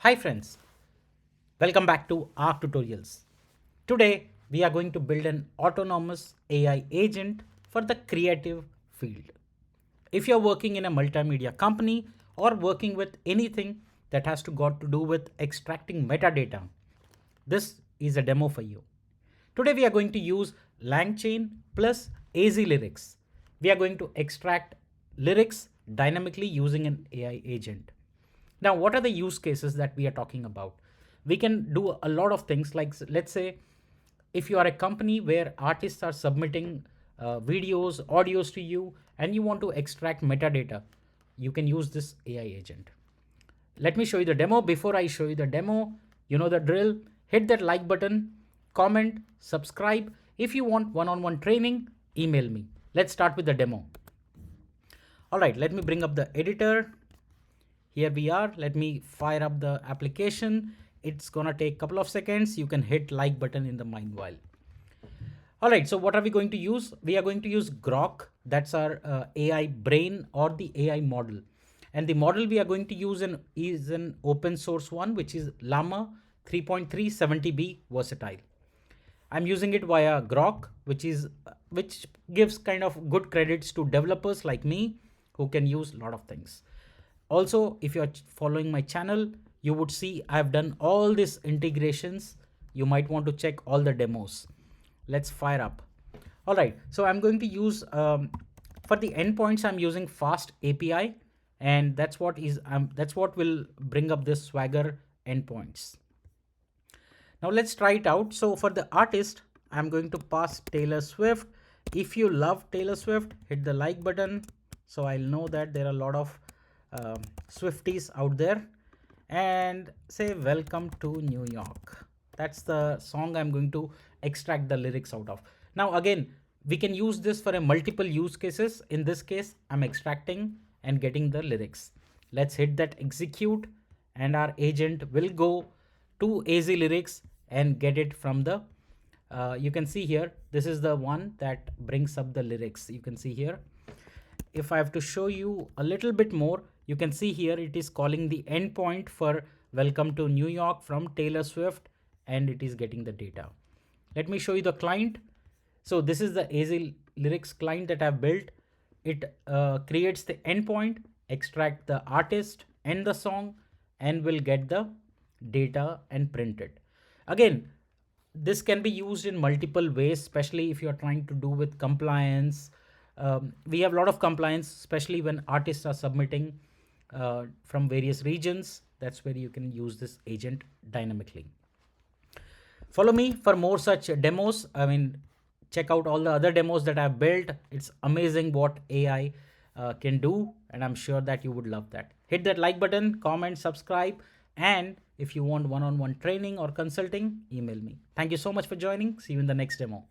Hi friends, welcome back to our tutorials. Today we are going to build an autonomous AI agent for the creative field. If you're working in a multimedia company or working with anything that has to do with extracting metadata, this is a demo for you. Today we are going to use LangChain plus AZLyrics. We are going to extract lyrics dynamically using an AI agent. Now, what are the use cases that we are talking about? We can do a lot of things like, let's say, if you are a company where artists are submitting videos, audios to you, and you want to extract metadata, you can use this AI agent. Let me show you the demo. Before I show you the demo, you know the drill. Hit that like button, comment, subscribe. If you want one-on-one training, email me. Let's start with the demo. All right, let me bring up the editor. Here we are. Let me fire up the application. It's gonna take a couple of seconds. You can hit like button in the meanwhile. All right, so what are we going to use? We are going to use Groq. That's our AI brain or the AI model. And the model we are going to use is an open source one, which is Llama 3.370B versatile. I'm using it via Groq, which gives kind of good credits to developers like me who can use a lot of things. Also, if you're following my channel, you would see I've done all these integrations. You might want to check all the demos. Let's fire up. All right, so I'm going to use, for the endpoints, I'm using Fast API, and that's what will bring up this Swagger endpoints. Now let's try it out. So for the artist, I'm going to pass Taylor Swift. If you love Taylor Swift, hit the like button. So I'll know that there are a lot of Swifties out there, and say welcome to New York. That's the song I'm going to extract the lyrics out of. Now again, we can use this for a multiple use cases. In this case, I'm extracting and getting the lyrics. Let's hit that execute, and our agent will go to AZLyrics and get it from the you can see here, this is the one that brings up the lyrics. You can see here. If I have to show you a little bit more, you can see here it is calling the endpoint for welcome to New York from Taylor Swift, and it is getting the data. Let me show you the client. So this is the AZLyrics client that I've built. It creates the endpoint, extract the artist and the song, and will get the data and print it. Again, this can be used in multiple ways, especially if you're trying to do with compliance. We have a lot of compliance, especially when artists are submitting from various regions. That's where you can use this agent dynamically. Follow me for more such demos. Check out all the other demos that I've built. It's amazing what AI can do, and I'm sure that you would love that. Hit that like button, comment, subscribe, and if you want one-on-one training or consulting, email me. Thank you so much for joining. See you in the next demo.